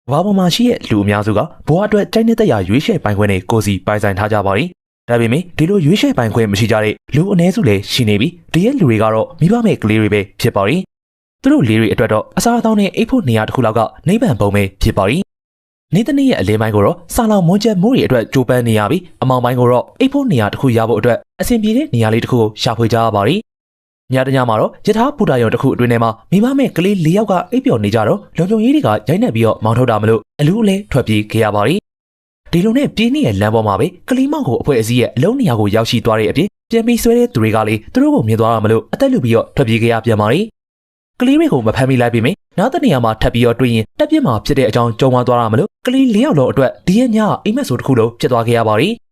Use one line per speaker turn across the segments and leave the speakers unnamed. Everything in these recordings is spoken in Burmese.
ဘာပေါ်မှာရှိတဲ့လူအများစုကဘဝအတွက်ကြိုက်နေတဲ့ရာရွေးချယ်ပိုင်ခွင့်တွေကိုစီပိုင်ဆိုင်ထားကြပါသည်။ဒါပေမဲ့ဒီလိုရွေးချယ်ပိုင်ခွင့်မရှိကြတဲ့လူအနည်းစုလည်းရှိနေပြီးဒီရဲ့လူတွေကတော့မိဘမဲ့ကလေးတွေပဲဖြစ်ပါသည်။သူတို့လေးတွေအတွက်တော့အစားအသောက်နဲ့အိပ်ဖို့နေရာတစ်ခုလောက်ကနိဗ္ဗာန်ပုံပဲဖြစ်ပါသည်။နေ့တနေ့ရဲ့အလင်းပိုင်းကိုတော့စာလောင်မွန်းချက်မိုးတွေအတွက်ကြိုးပမ်းနေရပြီးအမောင်ပိုင်းကိုတော့အိပ်ဖို့နေရာတစ်ခုရဖို့အတွက်အဆင်ပြေတဲ့နေရာလေးတစ်ခုကိုရှာဖွေကြရပါသည်။ညတညမှာတော့ယထာပူတာရုံတစ်ခုအတွင်းထဲမှာမိမမဲ့ကလေး၄ယောက်ကအိပ်ပျော်နေကြတော့လုံခြုံရေးတွေကရိုက်နှက်ပြီးတော့မောင်းထုတ်တာမလို့အလူအလဲထွက်ပြေးခဲ့ရပါသည်။ဒီလိုနဲ့ပြင်းနေတဲ့လမ်းပေါ်မှာပဲကလေးမောင်ကိုအဖွဲ့အစည်းရဲ့အလုံးနေရာကိုရောက်ရှိသွားတဲ့အပြင်ပြန်ပြီးဆွဲတဲ့သူတွေကလည်းသူတို့ကိုမြင်သွားတာမလို့အသက်လူပြီးတော့ထွက်ပြေးခဲ့ရပြန်ပါသည်။ကလေးတွေကိုမဖမ်းမိလိုက်ပြီမင်းနောက်တနေရာမှာထပ်ပြီးတော့တွေ့ရင်တက်ပြစ်မှာဖြစ်တဲ့အကြောင်းကြုံသွားတာမလို့ကလေး၄ယောက်လုံးအတွက်ဒီရဲ့ညအိမ်မက်ဆိုတစ်ခုလုံးဖြစ်သွားခဲ့ရပါသည်။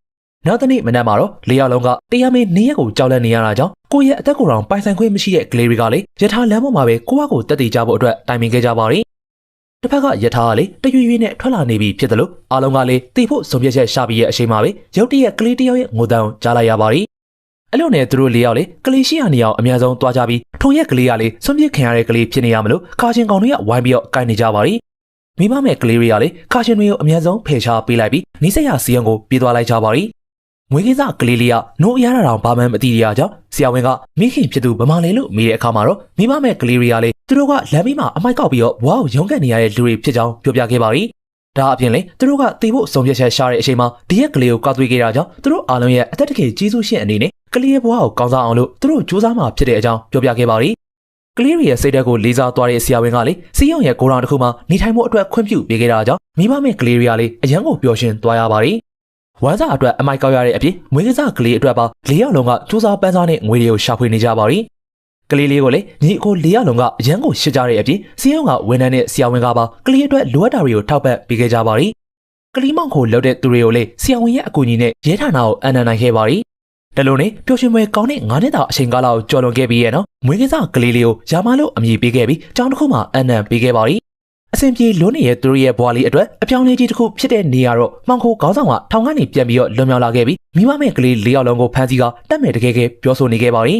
နောက်တနေ့မနက်မှာတော့၄ယောက်လုံးကတရားမင်းနေရက်ကိုကြောက်လန့်နေရတာကြောင့်ကိုယ့်ရဲ့အသက်ကိုယ်တော်ပိုင်ဆိုင်ခွင့်မရှိတဲ့ကလေးတွေကလည်းယထာလမ်းပေါ်မှာပဲကိုယ့်အကိုတက်တည်ကြဖို့အတွက်တိုင်ပင်ခဲ့ကြပါသည်။တစ်ဖက်ကယထာကလည်းတရွေ့ရွေ့နဲ့ထွက်လာနေပြီဖြစ်တယ်လို့အားလုံးကလည်းသိဖို့ဆုံးဖြတ်ချက်ရှာပြီးရဲ့အချိန်မှာပဲရုတ်တရက်ကလေးတစ်ယောက်ရဲ့ငိုတန်းကြားလိုက်ရပါသည်။အဲ့လိုနဲ့သူတို့၄ယောက်လည်းကလေးရှိရနေအောင်အများဆုံးတွားကြပြီးထိုရက်ကလေးကလည်းဆွန့်ပစ်ခံရတဲ့ကလေးဖြစ်နေရမလို့ကာရှင်ကောင်တွေကဝိုင်းပြီးတော့ကိုင်နေကြပါသည်။မိမမဲ့ကလေးတွေကလည်းကာရှင်တွေကိုအများဆုံးဖယ်ရှားပေးလိုက်ပြီးနီးစပ်ရာစီယံကိုပြေးသွားလိုက်ကြပါသည်။ငွေကင်းစကလေးလေးကနိုးအရတာတောင်ဘာမှမသိရကြောင်းဆရာဝန်ကမိခင်ဖြစ်သူဗမာလေးလို့မေးတဲ့အခါမှာတော့မိမမဲ့ကလေးတွေကလည်းသူတို့ကလမ်းဘေးမှာအမိုက်ကောက်ပြီးတော့ဘွားကိုရုန်းကန်နေရတဲ့လူတွေဖြစ်ကြောင်းပြောပြခဲ့ပါသည်။ဒါအပြင်လည်းသူတို့ကတေဖို့ဆုံးဖြတ်ချက်ရှာတဲ့အချိန်မှာဒီရက်ကလေးကိုကောက်သွေးခဲ့တာကြောင့်သူတို့အားလုံးရဲ့အသက်တကေကြီးစုရှင်အနေနဲ့ကလေးရဲ့ဘွားကိုကောင်းစားအောင်လို့သူတို့စူးစမ်းမှာဖြစ်တဲ့အကြောင်းပြောပြခဲ့ပါသည်။ကလေးတွေရဲ့စိတ်ဓာတ်ကိုလေးစားသွားတဲ့ဆရာဝန်ကလည်းစီးရုံရဲ့ကိုရောင်တစ်ခုမှနေထိုင်မှုအတွက်ခွင့်ပြုပေးခဲ့တာကြောင့်မိမမဲ့ကလေးတွေကလည်းအရန်ကိုပျော်ရွှင်သွားရပါသည်။ဝမ်းစာအတွက်အမိုက်ကောက်ရတဲ့အပြင်မွေးကစားကလေးအတွက်ပါ၄ယောက်လုံးကစူးစမ်းပန်းစားနဲ့ငွေတွေကိုရှာဖွေနေကြပါသည်။ကလေးလေးကိုလည်းညီအကို၄ယောက်လုံးကအရန်ကိုရှစ်ကြတဲ့အပြင်စီးရုံကဝန်ထမ်းနဲ့ဆရာဝန်ကပါကလေးအတွက်လိုအပ်တာတွေကိုထောက်ပံ့ပေးခဲ့ကြပါသည်။ကလေးမောင်ကိုလှုပ်တဲ့သူတွေကိုလည်းဆရာဝန်ရဲ့အကူအညီနဲ့ရဲဌာနကိုအံ့နံနိုင်ခဲ့ပါသည်။ဒါလိုနဲ့ပျော်ရွှင်ပွဲကောင်းတဲ့9နှစ်တာအချိန်ကာလကိုကျော်လွန်ခဲ့ပြီးရဲ့နော်မွေးကစားကလေးလေးကိုယာမလို့အမည်ပေးခဲ့ပြီးကျောင်းတစ်ခုမှာအံ့နံပေးခဲ့ပါသည်အစဉ်ပြေလွန်းနေတဲ့သူတို့ရဲ့ဘွားလေးအတွက်အပြောင်းလဲကြီးတစ်ခုဖြစ်တဲ့နေရာတော့မောင်ခိုခေါင်းဆောင်ကထောင်ကနေပြန်ပြီးတော့လွန်မြောက်လာခဲ့ပြီးမိမမဲ့ကလေး၄ယောက်လုံးကိုဖမ်းဆီးကတက်မဲ့တကယ်ပြောဆိုနေခဲ့ပါသည်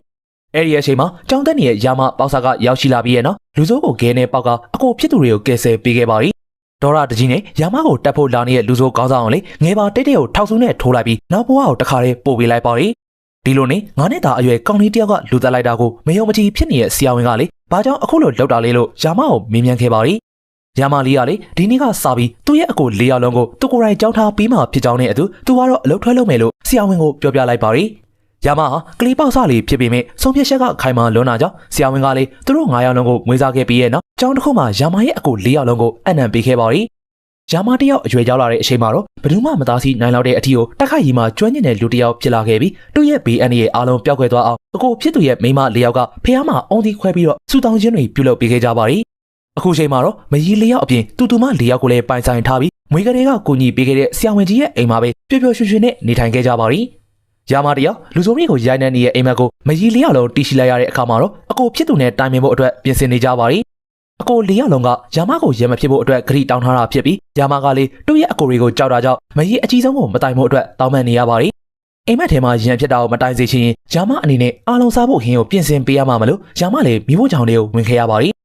အဲ့ဒီအချိန်မှာကျောင်းတက်နေတဲ့ယာမပေါက်စာကရောက်ရှိလာပြီးရဲ့နော်လူစိုးကိုခဲနဲ့ပေါက်ကအကိုဖြစ်သူတွေကိုကယ်ဆယ်ပေးခဲ့ပါသည်ဒေါ်ရတကြီးနဲ့ယာမကိုတက်ဖို့လာနေတဲ့လူစိုးခေါင်းဆောင်လေးငယ်ပါတိတ်တဲ့ကိုထောက်ဆူးနဲ့ထိုးလိုက်ပြီးနောက်ဘဝကိုတခါတည်းပို့ပေးလိုက်ပါသည်ဒီလိုနဲ့9နှစ်သားအရွယ်ကောင်လေးတယောက်ကလူတက်လိုက်တာကိုမယုံမကြည်ဖြစ်နေတဲ့ဆရာဝန်ကလေဘာကြောင့်အခုလိုလောက်တာလဲလို့ယာမကိုမေးမြန်းခဲ့ပါသည်ယာမလေးကလေဒီနေ့ကစပြီးသူ့ရဲ့အကို၄ယောက်လုံးကိုသူကိုယ်တိုင်ကြောက်ထားပြီးမှဖြစ်ကြောင်းနဲ့အတူသူကတော့အလုပ်ထွက်လုပ်မယ်လို့ဆရာဝန်ကိုပြောပြလိုက်ပါရီယာမဟာကလေးပေါက်စလေးဖြစ်ပေမဲ့ဆုံးဖြတ်ချက်ကခိုင်မာလွန်းတာကြောင့်ဆရာဝန်ကလေသူတို့9ယောက်လုံးကိုမွေးစားခဲ့ပြီးရဲ့နောက်ကျောင်းတစ်ခုမှာယာမရဲ့အကို၄ယောက်လုံးကိုအနံပေးခဲ့ပါရီယာမတယောက်အရွယ်ရောက်လာတဲ့အချိန်မှာတော့ဘယ်သူမှမသားစီနိုင်လောက်တဲ့အထီကိုတက်ခိုက်ရီမှာကျွမ်းကျင်တဲ့လူတယောက်ဖြစ်လာခဲ့ပြီးသူ့ရဲ့ BN ရဲ့အားလုံးပျောက်ကွယ်သွားအောင်အကိုဖြစ်သူရဲ့မိန်းမ၄ယောက်ကဖះမှာအုံးသီးခွဲပြီးတော့စူတောင်းခြင်းတွေပြုလုပ်ပေးခဲ့ကြပါရီအခုချိန်မှာတော့မကြီး၄ယောက်အပြင်တူမ၄ယောက်ကိုလည်းပိုင်ဆိုင်ထားပြီးမွေးကလေးကကိုကြီးပေးခဲ့တဲ့ဆရာဝန်ကြီးရဲ့အိမ်မှာပဲပျော်ပျော်ရွှင်ရွှင်နဲ့နေထိုင်ခဲ့ကြပါရီယာမတယောက်လူစုံတွေကိုရိုက်နှက်နေတဲ့အိမ်မက်ကိုမကြီး၄ယောက်လုံးတီးရှိလိုက်ရတဲ့အခါမှာတော့အကိုဖြစ်သူနဲ့တိုင်ပင်ဖို့အတွက်ပြင်ဆင်နေကြပါရီအကို၄ယောက်လုံးကယာမကိုရဲမဖြစ်ဖို့အတွက်ဂရိတောင်းထားတာဖြစ်ပြီးယာမကလည်းသူ့ရဲ့အကိုတွေကိုကြောက်တာကြောင့်မကြီးအကြီးဆုံးကိုမတိုင်ဖို့အတွက်တောင်းပန်နေရပါရီအိမ်မက်ထဲမှာရန်ဖြစ်တာကိုမတိုင်စေချင်ယာမအနေနဲ့အားလုံးစားဖို့ဟင်းကိုပြင်ဆင်ပေးရမှာမလို့ယာမလည်းမိဖို့ကြောင့်တွေကိုဝင်ခဲ့ရပါရီ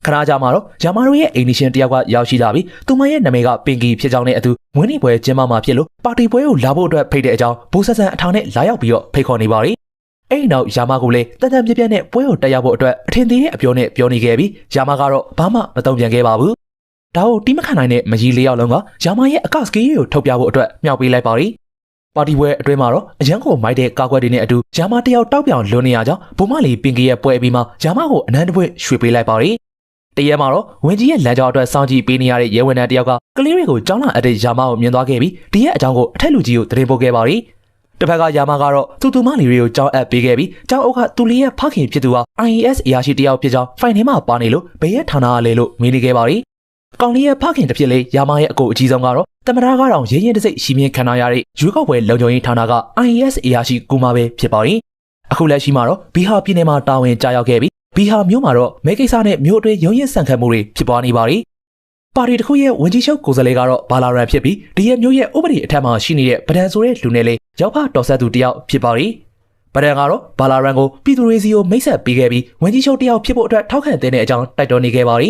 ခဏကြာမှာတော့ယာမတို့ရဲ့အိမ်နီရှင်တယောက်ကရောက်ရှိလာပြီးသူမရဲ့နာမည်ကပင်ကီဖြစ်ကြောင်းနဲ့အတူမွေးနေ့ပွဲကျင်းပမှာဖြစ်လို့ပါတီပွဲကိုလာဖို့အတွက်ဖိတ်တဲ့အကြောင်းဘိုးဆက်ဆန်အထောင်နဲ့လာရောက်ပြီးတော့ဖိတ်ခေါ်နေပါရီအဲ့နောက်ယာမကိုလည်းတန်တန်ပြပြနဲ့ပွဲကိုတက်ရောက်ဖို့အတွက်အထင်သေးတဲ့အပြောနဲ့ပြောနေခဲ့ပြီးယာမကတော့ဘာမှမတုံ့ပြန်ခဲ့ပါဘူးဒါကိုတီးမခံနိုင်တဲ့မကြီး၄ယောက်လုံးကယာမရဲ့အကစကေးကိုထုတ်ပြဖို့အတွက်မြောက်ပေးလိုက်ပါရီပါတီပွဲအတွင်းမှာတော့အရန်ကိုမိုက်တဲ့ကာကွက်တွေနဲ့အတူယာမတယောက်တောက်ပြောင်လွန်နေရကြောင်းဘုံမလီပင်ကီရဲ့ပွဲပြီးမှယာမကိုအနန္တပွဲရွှေ့ပေးလိုက်ပါရီတရက်မှာတော့ဝင်းကြီးရဲ့လမ်းကြောင်းအတွက်စောင့်ကြည့်ပေးနေရတဲ့ရဲဝန်ထမ်းတယောက်ကကလေးတွေကိုကြောင်းလာအပ်တဲ့ယာမကိုမြင်သွားခဲ့ပြီးဒီရဲ့အကြောင်းကိုအထက်လူကြီးကိုသတင်းပို့ခဲ့ပါရီတစ်ဖက်ကယာမကတော့သူမလီတွေကိုကြောင်းအပ်ပေးခဲ့ပြီးကြောင်းအုပ်ကသူလေးရဲ့ဖခင်ဖြစ်သူဟာ IAS အရာရှိတယောက်ဖြစ်ကြောင်းဖိုင်ထဲမှာပါနေလို့ဘယ်ရဲ့ဌာနကလဲလို့မေးနေခဲ့ပါရီကောင်လေးရဲ့ဖခင်တစ်ဖြစ်လေယာမရဲ့အကိုအကြီးဆုံးကတော့တမနာကတော့ရင်းရင်တစိတ်ရှိမြင်ခံရတဲ့ရွေးကောက်ပွဲလုံခြုံရေးဌာနက IAS အရာရှိကူမပဲဖြစ်ပါရီအခုလက်ရှိမှာတော့ဘီဟာပြည်နယ်မှာတာဝန်ကျရောက်ခဲ့ပြီးဘီဟာမြို့မှာတော့မဲကိစ္စနဲ့မြို့အတွင်းရုံးရင်ဆန့်ခတ်မှုတွေဖြစ်ပွားနေပါရီပါတီတစ်ခုရဲ့ဝန်ကြီးချုပ်ကိုယ်စားလှယ်ကတော့ဘာလာရန်ဖြစ်ပြီးဒီရဲ့မျိုးရဲ့ဥပဒေအထက်မှာရှိနေတဲ့ဗဒန်ဆိုတဲ့လူနယ်လေးရောက်ဖတော်ဆက်သူတယောက်ဖြစ်ပါရီဗဒန်ကတော့ဘာလာရန်ကိုပြည်သူတွေစီကိုမိတ်ဆက်ပေးခဲ့ပြီးဝန်ကြီးချုပ်တယောက်ဖြစ်ဖို့အတွက်ထောက်ခံတဲ့အကြောင်းတိုက်တွန်းနေခဲ့ပါရီ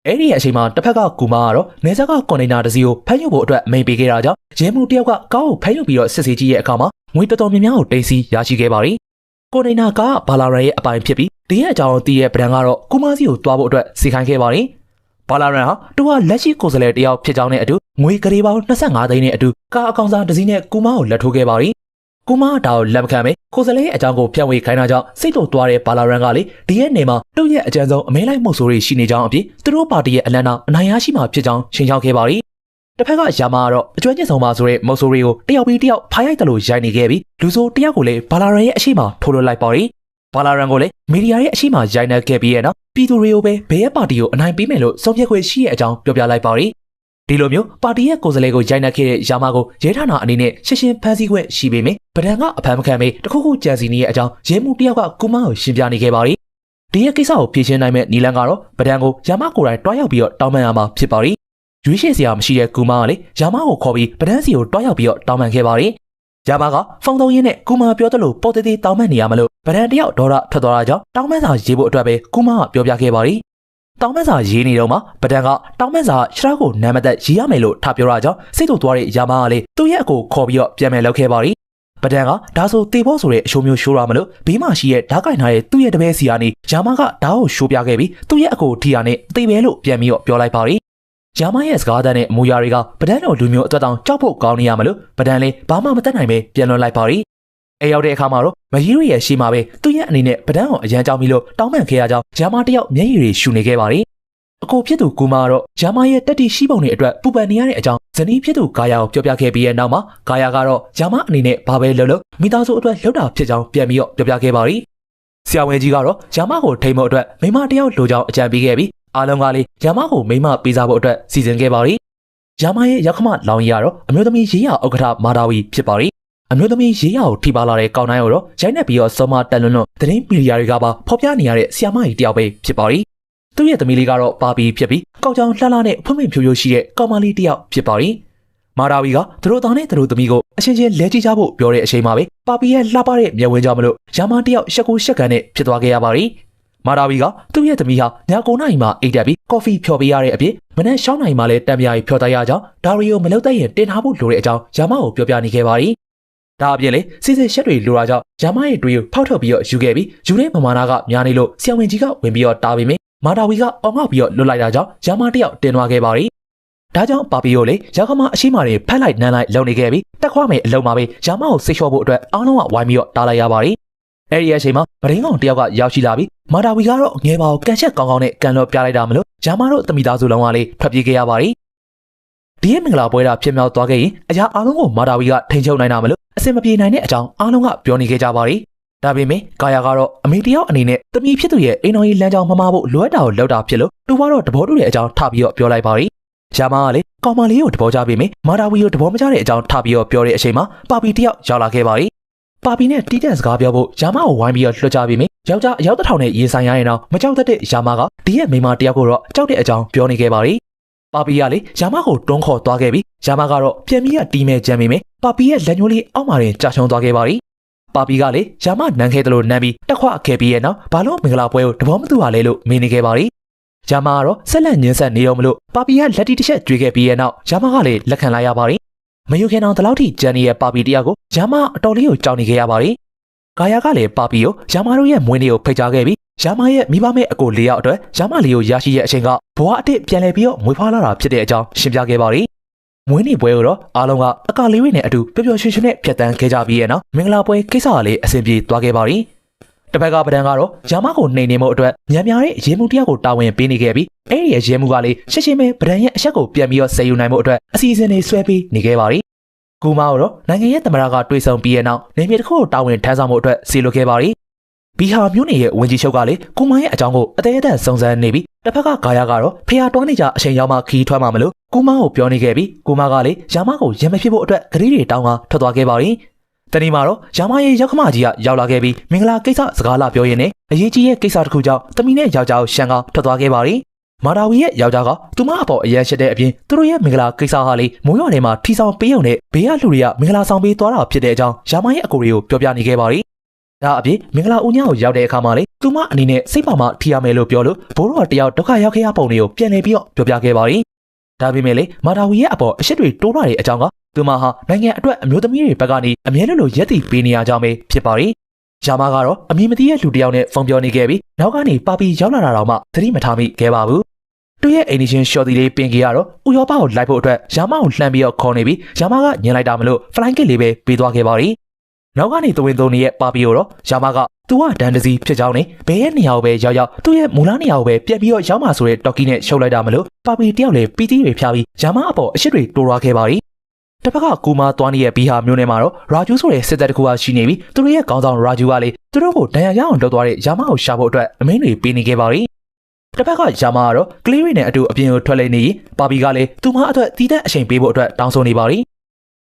အဲ့ဒီအချိန်မှာတစ်ဖက်ကကူမာကတော့နေဆက်ကကွန်တိန်နာတစ်စီးကိုဖမ်းယူဖို့အတွက်မိန်ပေးခဲ့တာကြောင့်ရဲမှုတယောက်ကကားကိုဖမ်းယူပြီးတော့စစ်ဆေးကြည့်ရဲ့အခါမှာငွေတော်တော်များများကိုတိတ်စီရရှိခဲ့ပါတယ်။ကွန်တိန်နာကားဘာလာရန်ရဲ့အပိုင်ဖြစ်ပြီးဒီရဲ့အကြောင်းသိရဲ့ဗဒန်ကတော့ကူမာစီကိုတွားဖို့အတွက်စီခိုင်းခဲ့ပါတယ်။ဘာလာရန်ဟာသူကလက်ရှိကိုယ်စားလှယ်တယောက်ဖြစ်ကြောင်းနဲ့အတူငွေကလေးပေါင်း25သိန်းနဲ့အတူကားအကောင်စားတစ်စီးနဲ့ကူမာကိုလက်ထိုးခဲ့ပါတယ်။ကူမာဒါကိုလက်မခံပဲကိုယ်စားလှယ်အကြောင်းကိုဖြန့်ဝေခိုင်းတာကြောင့်စိတ်လို့တွားတဲ့ဘာလာရန်ကလေဒီရဲ့နေမှာသူ့ရဲ့အကြံဆုံးအမဲလိုက်မှုဆိုတွေရှိနေကြောင်းအပြင်သူတို့ပါတီရဲ့အလံတော်အနိုင်ရရှိမှာဖြစ်ကြောင်းရှင်းချောက်ခဲ့ပါတယ်။တစ်ဖက်ကယာမာကတော့အကျွမ်းကျင်ဆောင်ပါဆိုတဲ့မုတ်ဆိုတွေကိုတယောက်ပြီးတယောက်ဖားရိုက်တယ်လို့ရိုက်နေခဲ့ပြီးလူဆိုတယောက်ကိုလည်းဘာလာရန်ရဲ့အရှိမထိုးလွှတ်လိုက်ပါတယ်။ဘာလာရန်ကိုလည်းမီဒီယာရဲ့အရှိမရိုက်နှက်ခဲ့ပြီးရဲ့နောက်ပြည်သူတွေကိုပဲဘယ်ရဲ့ပါတီကိုအနိုင်ပေးမယ်လို့ဆုံးဖြတ်ခွင့်ရှိရဲ့အကြောင်းပြောပြလိုက်ပါတယ်။ဒီလိုမျိုးပါတီရဲ့ကိုယ်စားလှယ်ကိုရိုက်နှက်ခဲ့တဲ့ယာမာကိုရဲဌာနအနေနဲ့ရှင်းရှင်းဖမ်းဆီးခွင့်ရှိပေမယ့်ဗဒန်ကအဖမ်းမခံပဲတခုခုကြံစီနေရဲ့အကြောင်းရဲမှုတယောက်ကကူမာကိုရှင်းပြနေခဲ့ပါတယ်။ဒီရဲ့ကိစ္စကိုဖြေရှင်းနိုင်မဲ့နီလန်ကတော့ဗဒန်ကိုယာမာကိုယ်တိုင်တွားရောက်ပြီးတော့တောင်းပန်ရမှာဖြစ်ပါတယ်။ရွေးချယ်စရာမရှိတဲ့ကူမာကလေယာမာကိုခေါ်ပြီးဗဒန်စီကိုတွားရောက်ပြီးတော့တောင်းပန်ခဲ့ပါတယ်။ယာမာကဖုန်းသုံးရင်းနဲ့ကူမာပြောသလိုပေါ်သေးတောင်းပန်နေရမလို့ဗဒန်တယောက်ဒေါ်ရထွက်သွားတာကြောင့်တောင်းပန်စာရေးဖို့အတွက်ပဲကူမာကပြောပြခဲ့ပါတယ်။တောင်းပန်စာရေးနေတော့မှဗဒန်ကတောင်းပန်စာရှရာကိုနာမည်သက်ရေးရမယ်လို့ထားပြောတာကြောင့်စိတ်တူသွားတဲ့ယာမာကလေသူ့ရဲ့အကိုခေါ်ပြီးတော့ပြန်မယ်လုပ်ခဲ့ပါတယ်။ဗဒန်ကဒါဆိုတေဖို့ဆိုတဲ့အရှိုးမျိုးရှိုးရမလို့ဘေးမှာရှိရဲ့ဓာတ်ကင်ထားတဲ့သူ့ရဲ့တပည့်စီကနေယာမာကဓာတ်ကိုရှိုးပြခဲ့ပြီးသူ့ရဲ့အကိုထီယာနဲ့တေပဲလို့ပြန်ပြီးတော့ပြောလိုက်ပါတယ်။ယာမာရဲ့စကားသံနဲ့အမူအရာတွေကဗဒန်တို့လူမျိုးအတွက်တောင်ကြောက်ဖို့ကောင်းနေရမလို့ဗဒန်လည်းဘာမှမတတ်နိုင်ပဲပြန်လွန်လိုက်ပါတယ်။အဲရောက်တဲ့အခါမှာတော့မကြီးရရဲ့ရှေ့မှာပဲသူ့ရဲ့အနေနဲ့ဗဒန်ကိုအရန်ကြောက်ပြီးလို့တောင်းပန်ခဲ့ရကြောင်းယာမာတယောက်မျက်ရည်တွေရှူနေခဲ့ပါတယ်။အကိုဖြစ်သူကူမာကတော့ယာမာရဲ့တက်တီရှိပုံတွေအတွက်ပူပန်နေရတဲ့အကြောင်းဇနီးဖြစ်သူဂါယာကိုပြောပြခဲ့ပြီးတဲ့နောက်မှာဂါယာကတော့ယာမာအနေနဲ့ဘာပဲလုပ်လို့မိသားစုအတွက်လှုပ်တာဖြစ်ကြောင်းပြန်ပြီးတော့ပြောပြခဲ့ပါတယ်။ဆရာဝန်ကြီးကတော့ယာမာကိုထိမ့်ဖို့အတွက်မိမတယောက်လိုကြောင်းအကြံပေးခဲ့ပြီးအားလုံးကလည်းယာမာကိုမိမပေးစားဖို့အတွက်စီစဉ်ခဲ့ပါတယ်။ယာမာရဲ့ရောက်ခမလောင်ရီကတော့အမျိုးသမီးရေးရဥက္ကဋ္ဌမာဒါဝီဖြစ်ပါတယ်။အမျိုးသမီးရေးရကိုထိပါလာတဲ့ကောင်းတိုင်းကိုတော့ရိုက်နှက်ပြီးတော့စောမတက်လွန်းလွန်းသတင်းမီဒီယာတွေကပါဖော်ပြနေရတဲ့ဆရာမကြီးတယောက်ပဲဖြစ်ပါတယ်။သူ့ရဲ့သမီးလေးကတော့ပါပီဖြစ်ပြီးကောက်ကြောင်လှလှနဲ့ဖွင့်ဖွင့်ဖြိုးဖြိုးရှိတဲ့ကောင်မလေးတယောက်ဖြစ်ပါတယ်။မာဒါဝီကသူတို့သားနဲ့သူတို့သမီးကိုအချင်းချင်းလဲကြည့်ကြဖို့ပြောတဲ့အချိန်မှာပဲပါပီရဲ့လှပတဲ့မျက်ဝန်းကြောင့်မလို့ယာမာတယောက်ရှက်ကိုရှက်ကန်နဲ့ဖြစ်သွားခဲ့ရပါတယ်။မာဒါဝီကသူ့ရဲ့သမီးဟာည9နာရီမှအိတ်တက်ပြီးကော်ဖီဖြော်ပေးရတဲ့အပြင်မနက်7နာရီမှလည်းတံပြားကြီးဖြော်တိုက်ရကြောင်းဒါရီယိုမလုပ်တတ်ရင်တင်ထားဖို့လိုတဲ့အကြောင်းယာမာကိုပြောပြနေခဲ့ပါတယ်။ဒါအပြင်လေစစ်စစ်ရှက်တွေလိုတာကြောင့်ယာမာရဲ့တွေးကိုဖောက်ထွက်ပြီးတော့ယူခဲ့ပြီးယူတဲ့ပမာဏကများနေလို့ဆရာဝန်ကြီးကဝင်ပြီးတော့တားပေးမယ်မာဒါဝီကအောင်းငေါ့ပြီးတော့လွတ်လိုက်တာကြောင့်ယာမာတယောက်တင်သွားခဲ့ပါတယ်။ဒါကြောင့်ပါပီယိုလေရောက်ခမအရှိမတွေဖက်လိုက်နန်းလိုက်လုံနေခဲ့ပြီးတက်ခွားမယ်အလုံးမှာပဲယာမာကိုစိတ်လျှော့ဖို့အတွက်အားလုံးကဝိုင်းပြီးတော့တားလိုက်ရပါတယ်။အဲဒီအချိန်မှာဗရင်းကောင်တယောက်ကရောက်ရှိလာပြီးမာဒါဝီကတော့ငယ်ပါကိုကန်ချက်ကောင်းကောင်းနဲ့ကန်လို့ပြလိုက်တာမလို့ယာမာတို့တမိသားစုလုံးကလေထွက်ပြေးခဲ့ရပါတယ်။ဒီရဲ့မင်္ဂလာပွဲတာဖြစ်မြောက်သွားခဲ့ရင်အရာအားလုံးကိုမာဒါဝီကထိန်ချုပ်နိုင်တာမလို့အစင်မပြေနိုင်တဲ့အကြောင်းအားလုံးကပြောနေခဲ့ကြပါတယ်။ဒါပေမဲ့ဂါယာကတော့အမေတယောက်အနေနဲ့တမီဖြစ်သူရဲ့အိမ်တော်ကြီးလမ်းကြောင်းမမဖို့လွှဲတာကိုလောက်တာဖြစ်လို့သူကတော့တဘောတူတဲ့အကြောင်းထပြီးတော့ပြောလိုက်ပါတယ်။ယာမာကလေကောင်မလေးကိုတဘောကြပေမဲ့မာဒါဝီကိုတဘောမကြတဲ့အကြောင်းထပြီးတော့ပြောတဲ့အချိန်မှာပါပီတယောက်ရောက်လာခဲ့ပါတယ်။ပါပီနဲ့တီးတဲ့စကားပြောဖို့ယာမာကိုဝိုင်းပြီးတော့လွှတ်ကြပေမဲ့ယောက်ျားအယောက်တစ်ထောင်နဲ့ရင်ဆိုင်ရရင်တော့မကြောက်တတ်တဲ့ယာမာကဒီရဲ့မိန်းမတယောက်ကိုတော့ကြောက်တဲ့အကြောင်းပြောနေခဲ့ပါတယ်။ပါပီကလေယာမာကိုတွန်းခေါ်သွားခဲ့ပြီးယာမာကတော့ပြန်ပြီးတီးမဲ့ကြမ်းပေမဲ့ပါပီရဲ့လက်ညှိုးလေးအောက်မှာတင်ကြာချုံသွားခဲ့ပါတယ်။ပါပီကလေယာမနန်းခဲတယ်လို့နန်းပြီးတက်ခွခဲ့ပြီးရဲ့နောက်ဘာလို့မင်္ဂလာပွဲကိုတဘောမတူပါလဲလို့မေးနေခဲ့ပါတယ်။ယာမကတော့ဆက်လက်ညှင်းဆက်နေတော့မလို့ပါပီကလက်တီတစ်ချက်ကျွေးခဲ့ပြီးရဲ့နောက်ယာမကလည်းလက်ခံလိုက်ရပါတယ်။မယူခင်အောင်တလောက်ထိကြံနေတဲ့ပါပီတယောက်ကိုယာမအတော်လေးကိုကြောက်နေခဲ့ရပါတယ်။ဂါယာကလည်းပါပီကိုယာမတို့ရဲ့မွေးနေ့ကိုဖိတ်ကြားခဲ့ပြီးယာမရဲ့မိဘမဲ့အကို၄ယောက်အတွက်ယာမလေးကိုရရှိရဲ့အချိန်ကဘဝအတစ်ပြန်လည်ပြီးတော့မွေးဖွားလာတာဖြစ်တဲ့အကြောင်းရှင်းပြခဲ့ပါတယ်။မွေးနေ့ပွဲကိုတော့အားလုံးကအကာလေးတွေနဲ့အတူပျော်ပျော်ရွှင်ရွှင်နဲ့ဖြတ်တန်းခဲ့ကြပြီးရဲ့နောက်မင်္ဂလာပွဲကိစ္စကလည်းအဆင်ပြေသွားခဲ့ပါတယ်။တစ်ဖက်ကပဒံကတော့ယာမကိုနှိမ်နေမှုအတွက်ညံများတဲ့ရေမှုတယောက်ကိုတာဝန်ပေးနေခဲ့ပြီးအဲ့ဒီရေမှုကလည်းရှင်းရှင်းပဲပဒံရဲ့အချက်ကိုပြန်ပြီးတော့ဆယ်ယူနိုင်မှုအတွက်အစီအစဉ်တွေဆွဲပေးနေခဲ့ပါတယ်။ကူမာကတော့နိုင်ငံရဲ့သမ္မတကတွေးဆုံပြီးရဲ့နောက်နေမြေတစ်ခုကိုတာဝန်ထမ်းဆောင်မှုအတွက်စီလိုခဲ့ပါတယ်။ဘီဟာမျိုးနယ်ရဲ့ဝင်ကြီးချုပ်ကလည်းကူမာရဲ့အကြောင်းကိုအသေးအတန်စုံစမ်းနေပြီးတစ်ဖက်ကဂါယာကတော့ဖျားတွန်းနေကြအချိန်ရောက်မှခီးထွက်မှမလို့ကူမာကိုပြောနေခဲ့ပြီးကူမာကလည်းယာမကိုရံမဖြစ်ဖို့အတွက်ဂရီးတွေတောင်းကထွက်သွားခဲ့ပါတယ်။တနေ့မှာတော့ယာမရဲ့ရောက်ခမကြီးကရောက်လာခဲ့ပြီးမင်္ဂလာကိစ္စစကားလာပြောရင်းနဲ့အရေးကြီးရဲ့ကိစ္စတစ်ခုကြောင့်တမီနဲ့ယောက်ျားကိုရှန်ကထွက်သွားခဲ့ပါတယ်။မာဒါဝီရဲ့ယောက်ျားကသူမအပေါ်အရန်ရှက်တဲ့အပြင်သူတို့ရဲ့မင်္ဂလာကိစ္စဟာလေမိုးရွာထဲမှာထီဆောင်ပေးုံနဲ့ဘေးကလူတွေကမင်္ဂလာဆောင်ပေးသွားတာဖြစ်တဲ့အကြောင်းယာမရဲ့အကိုတွေကိုပြောပြနေခဲ့ပါတယ် ဒါအပြင်မင်္ဂလာဦးညကိုရောက်တဲ့အခါမှာလေသူမအနေနဲ့စိတ်ပါမထီရမယ်လို့ပြောလို့ဘိုးတော်တယောက်ဒုက္ခရောက်ခဲ့ရပုံတွေကိုပြန်လည်ပြီးတော့ပြောပြခဲ့ပါတယ်။ဒါပေမဲ့လေမာတာဝီရဲ့အပေါ်အရှက်တွေတိုးလာတဲ့အကြောင်းကသူမဟာနိုင်ငံအတွက်အမျိုးသမီးတွေဘက်ကနေအမြဲတမ်းရက်တည်ပေးနေရကြောင်းပဲဖြစ်ပါတယ်။ယာမာကတော့အမည်မသိတဲ့လူတစ်ယောက်နဲ့ဖုန်းပြောနေခဲ့ပြီးနောက်ကနေပါပီရောက်လာတာတော့မှသတိမထားမိခဲ့ပါဘူး။သူရဲ့အိမ်နီးချင်းရှော်တီလေးပင်ကြီးကတော့ဥရောပကိုလိုက်ဖို့အတွက်ယာမာကိုလှမ်းပြီးတော့ခေါ်နေပြီးယာမာကညင်လိုက်တာမလို့ဖလိုင်းကစ်လေးပဲပေးသွားခဲ့ပါတယ်။နောက်ကနေသဝင်သုံးနေတဲ့ပါပီကိုတော့ယာမာကသူကဒန်တစီဖြစ်ကြောင်းနဲ့ဘယ်ရဲ့နေရာကိုပဲရောက်သူ့ရဲ့မူလားနေရာကိုပဲပြန်ပြီးတော့ရောက်မှာဆိုတဲ့တော်ကီနဲ့ရှုပ်လိုက်တာမလို့ပါပီတယောက်လည်းပီတီတွေဖျားပြီးယာမာအပေါ်အရှစ်တွေတိုးသွားခဲ့ပါတယ်။တစ်ဖက်ကကူမာသွားနေတဲ့ဘီဟာမျိုးနဲ့မှာတော့ရာဂျူဆိုတဲ့စစ်တပ်တစ်ခုကရှိနေပြီးသူတို့ရဲ့ခေါင်းဆောင်ရာဂျူကလည်းသူတို့ကိုဒဏ်ရာရအောင်လုပ်သွားတဲ့ယာမာကိုရှာဖို့အတွက်အမင်းတွေပေးနေခဲ့ပါတယ်။တစ်ဖက်ကယာမာကတော့ကလေးတွေနဲ့အတူအပြင်ကိုထွက်လဲနေရင်ပါပီကလည်းသူမအတွက်တီးတဲ့အချိန်ပေးဖို့အတွက်တောင်းဆိုနေပါတယ်။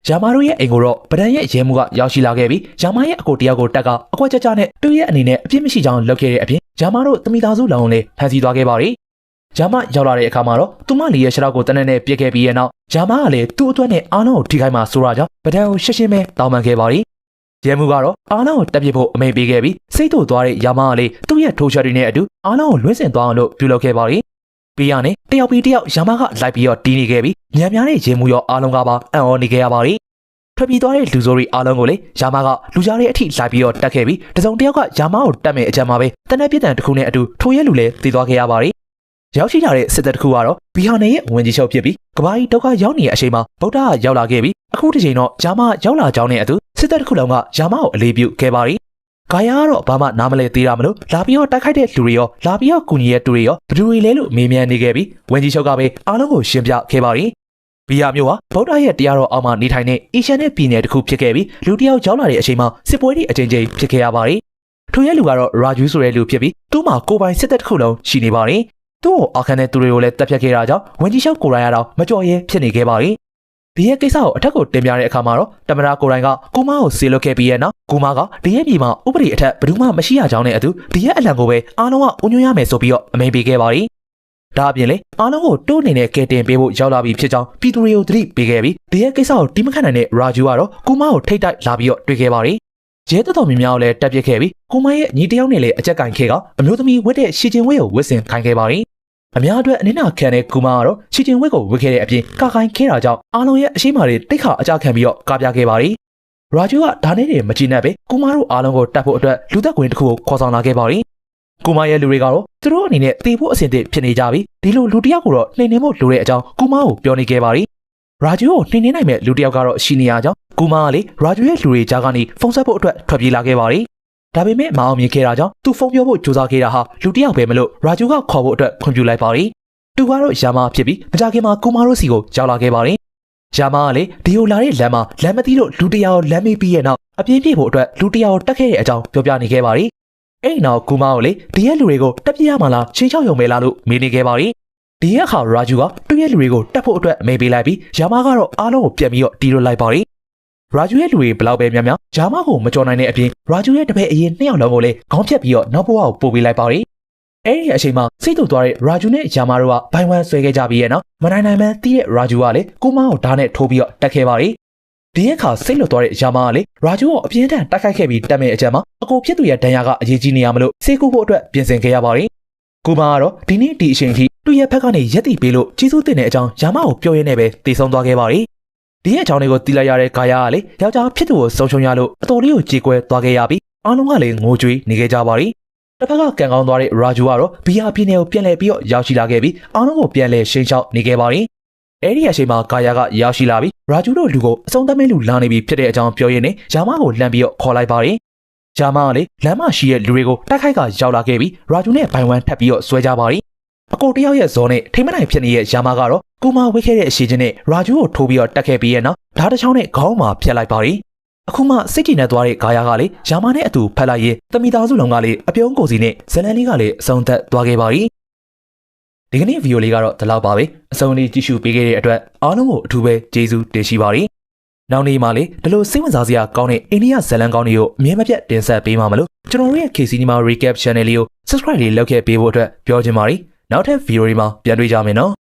ယာမာတို့ရဲ့အိမ်ကိုတော့ဗဒန်ရဲ့ရဲမှုကရောက်ရှိလာခဲ့ပြီးယာမာရဲ့အကိုတယောက်ကိုတက်ကအကွက်ကြကြနဲ့သူ့ရဲ့အနေနဲ့အပြစ်မရှိကြောင်းလုပ်ခဲ့တဲ့အပြင်ယာမာတို့တမိသားစုလုံးလည်းဖမ်းဆီးသွားခဲ့ပါတယ်။ယာမာရောက်လာတဲ့အခါမှာတော့သူမလီရဲ့ခြေထောက်ကိုတနက်နဲ့ပြစ်ခဲ့ပြီးရဲ့နောက်ယာမာကလည်းသူ့အတွက်နဲ့အားလုံးကိုထိခိုက်မှဆိုရကြောင်းဗဒန်ကိုရှင်းရှင်းပဲတောင်းပန်ခဲ့ပါတယ်။ရဲမှုကတော့အားလုံးကိုတက်ပြစ်ဖို့အမိန့်ပေးခဲ့ပြီးစိတ်တို့သွားတဲ့ယာမာကလည်းသူ့ရဲ့ထိုးချက်တွေနဲ့အတူအားလုံးကိုလွှင့်စင်သွားအောင်လို့ပြုလုပ်ခဲ့ပါတယ်။ပြီးရနဲ့တယောက်ပြီးတယောက်ယာမာကလိုက်ပြီးတော့တီးနေခဲ့ပြီးညံများတဲ့ရဲမှုရောအားလုံးကပါအံ့ဩနေခဲ့ရပါတယ်။ထွက်ပြေးသွားတဲ့လူစိုးတွေအားလုံးကိုလေယာမာကလူကြားတွေအထိလိုက်ပြီးတော့တက်ခဲ့ပြီးတစုံတစ်ယောက်ကယာမာကိုတက်မဲ့အကြံမှာပဲတနက်ပြစ်တံတစ်ခုနဲ့အတူထိုးရဲလူလည်းတည်သွားခဲ့ရပါတယ်။ရောက်ရှိလာတဲ့စစ်တပ်တစ်ခုကတော့ဘီဟာနေရဲ့ဝင်ကြီးချုပ်ဖြစ်ပြီးကဘာကြီးဒုက္ခရောက်နေတဲ့အချိန်မှာဗုဒ္ဓကရောက်လာခဲ့ပြီးအခုတစ်ချိန်တော့ယာမာရောက်လာကြောင်းနဲ့အတူစစ်တပ်တစ်ခုလုံးကယာမာကိုအလေးပြုခဲ့ပါတယ်။ဂါယာကတော့ဘာမှနားမလဲသေးတာမလို့လာပြီးတော့တိုက်ခိုက်တဲ့လူတွေရောလာပြီးတော့ကူညီတဲ့သူတွေရောဘယ်သူတွေလဲလို့မေးမြန်းနေခဲ့ပြီးဝင်ကြီးချုပ်ကပဲအားလုံးကိုရှင်းပြခဲ့ပါတယ်။ဘီယာမျိုးဟာဗုဒ္ဓရဲ့တရားတော်အောက်မှာနေထိုင်တဲ့အီရှန်ရဲ့ပြည်နယ်တစ်ခုဖြစ်ခဲ့ပြီးလူတစ်ယောက်ရောက်လာတဲ့အချိန်မှာစစ်ပွဲတွေအကြိမ်ကြိမ်ဖြစ်ခဲ့ရပါတယ်။ထိုရဲ့လူကတော့ရာဂျူးဆိုတဲ့လူဖြစ်ပြီးသူ့မှာကိုယ်ပိုင်စစ်တပ်တစ်ခုလုံးရှိနေပါတယ်။သူ့ကိုအခန်းထဲသူတွေကိုလည်းတပ်ဖြတ်ခဲ့တာကြောင့်ဝင်ကြီးချုပ်ကိုရိုင်းရတော့မကြော်ရဲဖြစ်နေခဲ့ပါတယ်။ဒီရဲ့ကိစ္စကိုအထက်ကိုတင်ပြတဲ့အခါမှာတော့တမနာကိုရိုင်းကကိုမကိုဆေးလွတ်ခဲ့ပြီးရဲ့နောက်ကိုမကဒီရဲ့ပြည်မှာဥပဒေအထက်ဘယ်သူမှမရှိရကြောင်းနဲ့အတူဒီရဲ့အလံကိုပဲအားလုံးကဦးညွှန်းရမယ်ဆိုပြီးတော့အမိန့်ပေးခဲ့ပါတယ်။ဒါအပြင်လေအားလုံးကိုတိုးနေတဲ့ကဲတင်ပေးဖို့ရောက်လာပြီးဖြစ်ကြောင်းပြည်သူတွေကိုသတိပေးခဲ့ပြီးဒီရဲ့ကိစ္စကိုတီးမခတ်နိုင်တဲ့ရာဂျူကတော့ကိုမကိုထိတ်တိုက်လာပြီးတော့တွေ့ခဲ့ပါတယ်။ရဲတော်များများကိုလည်းတက်ပစ်ခဲ့ပြီးကိုမရဲ့ညီတယောက်နဲ့လည်းအကြက်ကင်ခဲ့ကအမျိုးသမီးဝတ်တဲ့ရှီကျင်ဝဲကိုဝတ်ဆင်ခိုင်းခဲ့ပါတယ်။အများအတွက်အနည်းနာခံတဲ့ကူမကတော့ရှီကျင်ဝဲကိုဝတ်ခဲ့တဲ့အပြင်ကာခိုင်းခဲ့တာကြောင့်အားလုံးရဲ့အရှိမတွေတိတ်ခါအကြခံပြီးတော့ကားပြခဲ့ပါတယ်။ရာဂျူကဒါနဲ့တည်းမကြည့်နဲ့ပဲကူမတို့အားလုံးကိုတတ်ဖို့အတွက်လူသက်ကွင်းတစ်ခုကိုခေါ်ဆောင်လာခဲ့ပါတယ်။ကူမရဲ့လူတွေကတော့သူတို့အနေနဲ့တေဖို့အဆင်သင့်ဖြစ်နေကြပြီးဒီလိုလူတစ်ယောက်ကိုတော့နှိမ်နှင်းဖို့လိုတဲ့အကြောင်းကူမကိုပြောနေခဲ့ပါတယ်။ရာဂျူကိုနှိမ်နှင်းနိုင်မဲ့လူတစ်ယောက်ကတော့ရှိနေရကြောင်းကူမကလေရာဂျူရဲ့လူတွေကြားကနေဖုန်းဆက်ဖို့အတွက်ထွက်ပြေးလာခဲ့ပါတယ်။ဒါပေမဲ့မအောင်မြင်ခဲ့တာကြောင့်သူဖုန်းပြောဖို့ကြိုးစားခဲ့တာဟာလူတစ်ယောက်ပဲမလို့ရာဂျူကခေါ်ဖို့အတွက်ခွင့်ပြုလိုက်ပါတယ်။သူကတော့ယာမာဖြစ်ပြီးမကြခင်မှာကူမတို့စီကိုရောက်လာခဲ့ပါတယ်။ယာမာကလေဒီကိုလာတဲ့လမ်းမှာလမ်းမသိလို့လူတစ်ယောက်လမ်းမေးပြီးရဲ့နောက်အပြင်းပြေဖို့အတွက်လူတစ်ယောက်တက်ခဲ့တဲ့အကြောင်းပြောပြနေခဲ့ပါတယ်။အဲ့နောက်ကူမကိုလေဒီရဲ့လူတွေကိုတက်ပြရမှာလားချင်းချောက်ရုံပဲလားလို့မေးနေခဲ့ပါတယ်။ဒီရဲ့အခါရာဂျူကသူ့ရဲ့လူတွေကိုတက်ဖို့အတွက်မေးပေးလိုက်ပြီးယာမာကတော့အားလုံးကိုပြန်ပြီးတော့တီးလွတ်လိုက်ပါတယ်။ရာဂျူရဲ့လူတွေဘလောက်ပဲများများယာမာကိုမကြော်နိုင်တဲ့အပြင်ရာဂျူရဲ့တပည့်အရင်2ယောက်လုံးကိုလည်းခေါင်းဖြတ်ပြီးတော့နောက်ဘဝကိုပို့ပေးလိုက်ပါတယ်။အဲ့ဒီအချိန်မှာစိတ်တူသွားတဲ့ရာဂျူနဲ့ယာမာတို့ကဘိုင်ဝမ်ဆွဲခဲ့ကြပြီးရဲ့နောက်မနိုင်နိုင်မှန်းတီးတဲ့ရာဂျူကလည်းကူမကိုဓာတ်နဲ့ထိုးပြီးတော့တက်ခဲ့ပါတယ်။ဒီအခါစိတ်လွတ်သွားတဲ့ယာမာကလည်းရာဂျူကိုအပြင်းထန်တိုက်ခိုက်ခဲ့ပြီးတက်မဲ့အချက်မှာအကိုဖြစ်သူရဲ့ဒဏ်ရာကအရေးကြီးနေရမလို့စေကူဖို့အတွက်ပြင်ဆင်ခဲ့ရပါတယ်။ကူမကတော့ဒီနေ့ဒီအချိန်ထိသူ့ရဲ့ဘက်ကနေရက်တီပေးလို့ကြီးစိုးတင်တဲ့အကြောင်းယာမာကိုပြောရင်းနဲ့ပဲတည်ဆုံသွားခဲ့ပါတယ်။ဒီရဲ့အကြောင်းတွေကိုတီးလိုက်ရတဲ့ဂါယာကလည်းယောက်ျားဖြစ်သူကိုဆုံးရှုံးရလို့အတော်လေးကိုကြေကွဲသွားခဲ့ရပြီးအားလုံးကလည်းငိုကြွေးနေခဲ့ကြပါတယ်။တစ်ဖက်ကကန်ကောင်းသွားတဲ့ရာဂျူကတော့ဘီယာပြည်နယ်ကိုပြန်လည်ပြီးတော့ရောက်ရှိလာခဲ့ပြီးအားလုံးကိုပြန်လည်ရှင်းချောက်နေခဲ့ပါတယ်။အဲ့ဒီအချိန်မှာဂါယာကရောက်ရှိလာပြီးရာဂျူတို့လူကိုအဆုံးသတ်မဲ့လူလာနေပြီဖြစ်တဲ့အကြောင်းပြောရင်းနဲ့ယာမာကိုလှမ်းပြီးတော့ခေါ်လိုက်ပါတယ်။ယာမာကလည်းလမ်းမရှိတဲ့လူတွေကိုတိုက်ခိုက်ကရောက်လာခဲ့ပြီးရာဂျူနဲ့ဘိုင်ဝမ်ထပ်ပြီးတော့ဆွဲကြပါတယ်။အကိုတယောက်ရဲ့ဇော်နဲ့ထိမနိုင်ဖြစ်နေတဲ့ယာမာကတော့ကူမဝစ်ခဲ့တဲ့အရှိချင်းနဲ့ရာဂျူကိုထိုးပြီးတော့တက်ခဲ့ပြီးရဲ့နောက်ဓာတ်တစ်ချောင်းနဲ့ခေါင်းမှာဖြတ်လိုက်ပါတယ်။အခုမှစိတ်ကြည်နေသွားတဲ့ဂါယာကလည်းယာမာနဲ့အတူဖက်လိုက်ရင်တမီသားစုလုံးကလည်းအပြုံးကိုစီနဲ့ဇလန်လေးကလည်းအဆုံးသက်သွားခဲ့ပါပြီ။ဒီကနေ့ဗီဒီယိုလေးကတော့ဒီလောက်ပါပဲ။အဆုံးလေးကြည့်ရှုပေးခဲ့တဲ့အတွက်အားလုံးကိုအထူးပဲကျေးဇူးတင်ရှိပါတယ်။နောက်နေ့မှလည်းဒီလိုစိတ်ဝင်စားစရာကောင်းတဲ့အိန္ဒိယဇလန်ကောင်းတွေကိုအမြဲမပြတ်တင်ဆက်ပေးမှာမလို့ကျွန်တော်တို့ရဲ့ K Cinema Recap Channel လေးကို Subscribe လေးလုပ်ခဲ့ပေးဖို့အတွက်ပြောချင်ပါတယ်။နောက်ထပ်ဗီဒီယိုတွေမှာပြန်တွေ့ကြမယ်နော်။